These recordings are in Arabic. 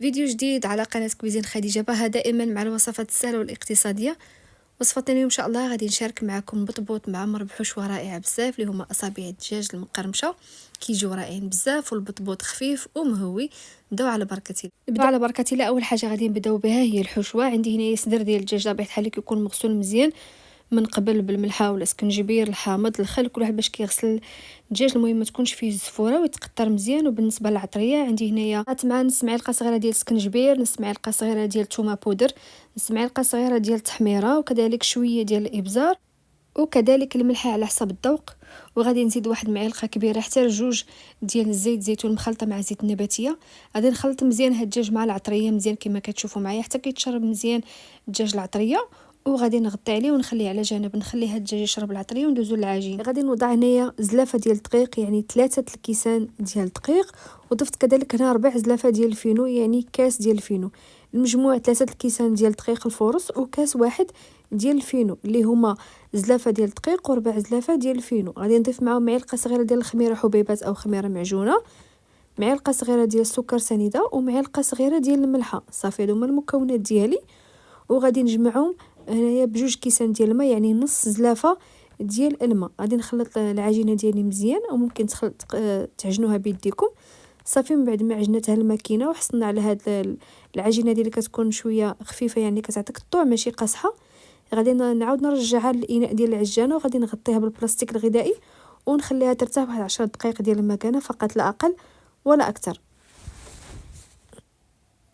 فيديو جديد على قناة كويزين خديجة بها، دائما مع الوصفات السهلة والاقتصادية. وصفتنا اليوم ان شاء الله غادي نشارك معكم بطبوط معمر بحشوة رائعة بزاف اللي هما اصابع الدجاج المقرمشة. كيجيو رائعين بزاف والبطبوط خفيف ومهوي. نبداو على بركة الله. نبداو على بركة الله. اول حاجة غادي نبداو بها هي الحشوة. عندي هنا صدر ديال الدجاج طبيعة الحال كيكون مغسول مزيان من قبل بالملحه ولا سكنجبير الحامض الخل، كل واحد باش كيغسل الدجاج. المهم ما تكونش فيه الزفوره ويتقطر مزيان. وبالنسبه للعطريه عندي هنايا مع نص معلقه صغيره ديال السكنجبير، نص معلقه صغيره ديال الثومه بودر، نص معلقه صغيره ديال التحميره، وكذلك شويه ديال الابزار، وكذلك الملح على حسب الذوق. وغادي نزيد واحد معلقه كبيره حتى لجوج ديال الزيت زيتون مخلطه مع زيت النباتيه. غادي نخلط مزيان هاد الدجاج مع العطريه مزيان كما كتشوفوا معايا حتى كيتشرب مزيان الدجاج العطريه. وغادي نغطي عليه ونخليه على جنب، نخلي هاد الدجاج يشرب العطريه وندوزو للعجين. غادي نوضع هنايا زلافه ديال الدقيق، يعني 3 الكيسان ديال الدقيق، وضفت كذلك هنا 4 زلافه ديال الفينو، يعني كاس ديال الفينو. المجموع 3 الكيسان ديال الدقيق الفورص وكاس واحد ديال الفينو اللي هما زلافه ديال الدقيق وربع زلافه ديال الفينو. غادي نضيف معاهم معلقه صغيره ديال الخميره حبيبات او خميره معجونه، معلقه صغيره ديال السكر سنيده، ومعلقه صغيره ديال الملحه. صافي هادو هما المكونات ديالي. وغادي نجمعهم هنايا بجوج كيسان ديال الماء، يعني نص زلافه ديال الماء. غادي نخلط العجينه ديالي مزيان، او ممكن تعجنوها بيديكم. صافي من بعد ما عجنتها الماكينه وحصلنا على هاد العجينه ديالي كتكون شويه خفيفه، يعني كتعطيك الطعم ماشي قاصحه. غادي نعاود نرجعها للاناء ديال العجانه وغادي نغطيها بالبلاستيك الغذائي ونخليها ترتاح واحد 10 دقائق ديال المكانه فقط لا اقل ولا اكثر.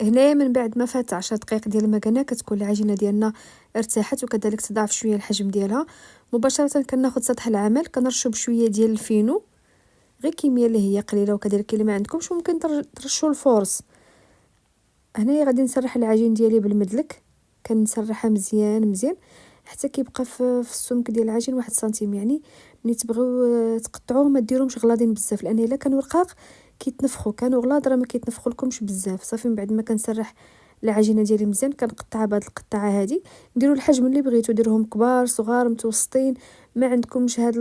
هنايا من بعد ما فات 10 دقائق ديال المكانه كتكون العجينه ديالنا ارتاحت وكذلك تضاعف شويه الحجم ديالها. مباشره كناخذ سطح العمل كنرشو بشويه ديال الفينو، غير كميه اللي هي قليله، وكذلك اللي ما عندكمش ممكن ترشوا الفورص. هنايا غادي نسرح العجين ديالي بالمدلك، كنسرحها مزيان مزيان حتى كيبقى في السمك ديال العجين 1 سنتيم. يعني ملي تبغيو تقطعوه ما ديروهمش غلاضين بزاف، لان الا كانوا رقاق كيتنفخوا، كانوا غلاض راه ما كيتنفخوا لكمش بزاف. صافي من بعد ما كنسرح العجينه ديالي مزيان كنقطعها بهاد القطعه هادي. ديروا الحجم اللي بغيتو، ديروهم كبار صغار متوسطين. ما عندكمش هاد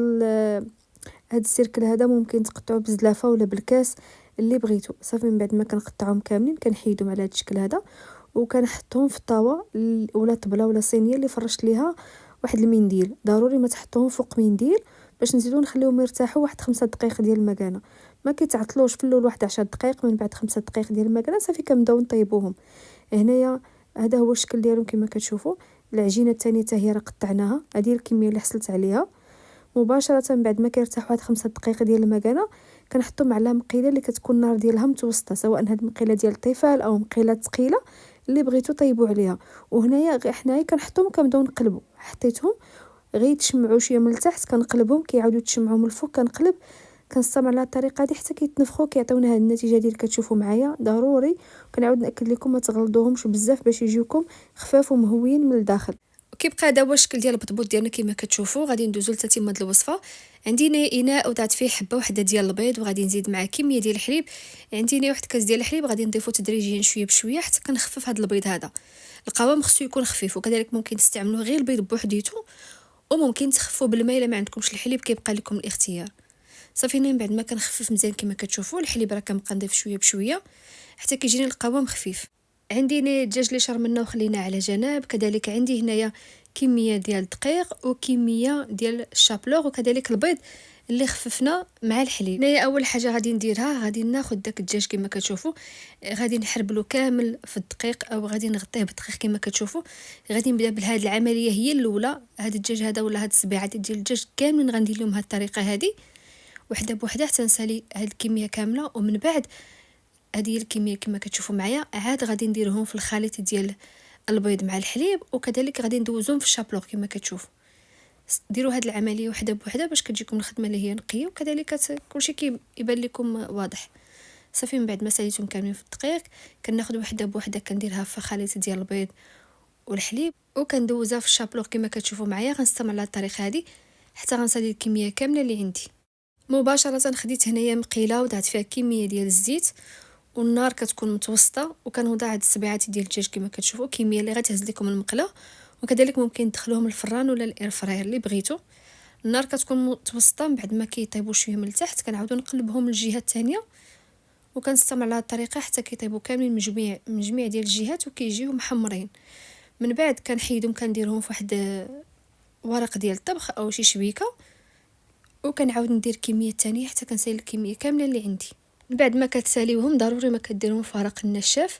السيركل هذا ممكن تقطعوه بزلافه ولا بالكاس اللي بغيتو. صافي من بعد ما كنقطعهم كاملين كنحيدهم على هاد الشكل هذا وكنحطهم في الطاوه ولا طبله ولا صينيه اللي فرشت ليها واحد المنديل. ضروري ما تحطوهم فوق منديل باش نزيدو نخليهم يرتاحوا واحد 5 دقائق ديال المكانه. ما كيتعطلوش في الاول واحد 10 دقائق، من بعد 5 دقائق ديال المكانه صافي كنبداو نطيبوهم. هنايا هذا هو الشكل ديالهم كما كتشوفوا. العجينه الثانيه حتى هي راه قطعناها، هذه الكميه اللي حصلت عليها. مباشره بعد ما كيرتاح واحد 5 دقائق ديال المكانه كنحطهم على مقيله اللي كتكون النار ديالها متوسطه، سواء هاد المقيله ديال الطيفال او مقيله ثقيله اللي بغيتو طيبوا عليها. وهنايا حنايا كنحطهم كنبداو نقلبوا. حطيتهم غير يتشمعوا شويه من التحت كنقلبهم، كيعاودوا يتشمعوا من الفوق كنقلب. كنستمر على الطريقه هذه حتى كيتنفخوا كيعطيونا هاد النتيجه ديال كتشوفوا معايا. ضروري كنعاود ناكد لكم ما تغلضوهمش بزاف باش يجيوكم خفاف ومهويين من الداخل. وكيبقى هذا هو الشكل ديال البطبوط ديالنا كما كتشوفوا. غادي ندوزو لتتمه الوصفه. عندي هنا اناء وضعت فيه حبه وحده ديال البيض، وغادي نزيد معاه كميه ديال الحليب. عندي هنا واحد كاس ديال الحليب غادي نضيفو تدريجيا شويه بشويه حتى كنخفف هذا البيض هذا. القوام خصو يكون خفيف، وكذلك ممكن تستعملوا غير البيض بوحديتو، وممكن تخفوا بالماء الا ما عندكمش الحليب كيبقى لكم الاختيار. صافي هنا من بعد ما كنخفف مزيان كما كتشوفوا الحليب راه كنبقى نضيف شويه بشويه حتى كيجيني القوام خفيف. عندي هنا الدجاج اللي شرمنا وخليناه على جنب. كذلك عندي هنايا كميه ديال الدقيق وكميه ديال الشابلوغ وكذلك البيض اللي خففنا مع الحليب. هنايا اول حاجه غادي نديرها غادي ناخذ داك الدجاج كما كتشوفوا، غادي نحربلو كامل في الدقيق او غادي نغطيه بالدقيق كما كتشوفوا. غادي نبدا بهاد العمليه هي الاولى. هاد الدجاج هذا ولا هاد السبيعات ديال الدجاج كاملين غندير لهم هاد الطريقه هذه وحده بوحده حتى نسالي هاد الكميه كامله. ومن بعد هذه الكميه كما كتشوفوا معايا عاد غادي نديرهم في الخليط ديال البيض مع الحليب، وكذلك غادي ندوزهم في الشابلوغ كما كتشوفوا. ديروا هذه العمليه وحده بوحده باش كتجيكم الخدمه اللي هي نقيه وكذلك كلشي كيبان لكم واضح. صافي من بعد ما ساليتهم كاملين في الدقيق كناخذ وحده بوحده كنديرها في خليط ديال البيض والحليب وكندوزها في الشابلوغ كما كتشوفوا معايا. غنستمر على الطريقه هذه حتى غنسالي الكميه كامله اللي عندي. مباشره خديت هنايا مقيله وضعت فيها كميه ديال الزيت، والنار كتكون متوسطه، وكنوضع هاد السبيعات ديال الدجاج كما كتشوفوا كميه اللي غتهز لكم المقله. وكذلك ممكن تدخلوهم الفران ولا الاير فراير اللي بغيتو. النار كتكون متوسطه. من بعد ما كيطيبوا شويه من التحت كنعاودو نقلبهم للجهه الثانيه وكنستمر على هذه الطريقه حتى كيطيبوا كاملين من جميع ديال الجهات وكيجيو محمرين. من بعد كنحيدهم كنديرهم في واحد ورق ديال الطبخ او شي شبيكه، وكنعاود ندير كميه ثانيه حتى كنسالي الكميه كامله اللي عندي. من بعد ما كتساليوهم ضروري ما كديرهم في ورق النشاف.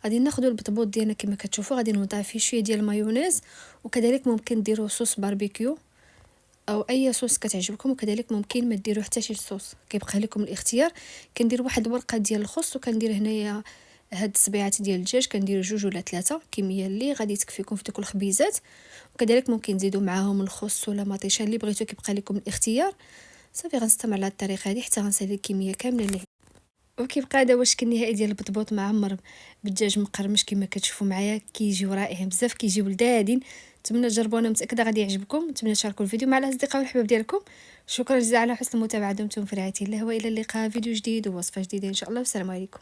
غادي ناخذوا البطبوط ديالنا كما كتشوفوا، غادي نوضع فيه شويه ديال المايونيز، وكذلك ممكن ديروا صوص باربيكيو او اي صوص كتعجبكم، وكذلك ممكن ما ديروا حتى شي صوص، كيبقى لكم الاختيار. كندير واحد الورقه ديال الخس، وكندير هنايا هاد الصبيعات ديال الدجاج، كندير 2 ولا 3 كميه اللي غادي تكفيكم في دوك الخبيزات. وكذلك ممكن تزيدوا معاهم الخس ولا مطيشه اللي بغيتو، كيبقى لكم الاختيار. صافي غنستمر على الطريقه هذه حتى غنسالي الكميه كامله اللي. وكيبقى هذا هو الشكل النهائي ديال البطبوط معمر بالدجاج مقرمش كما كتشوفوا معايا. كيجيو رائعين بزاف، كيجيو لذاذين. نتمنى تجربوا، انا متاكده غادي يعجبكم. نتمنى تشاركوا الفيديو مع الاصدقاء والحباب ديالكم. شكرا جزيلا على حسن المتابعه، دمتم في رعايه الله، والى اللقاء فيديو جديد ووصفه جديده ان شاء الله. والسلام عليكم.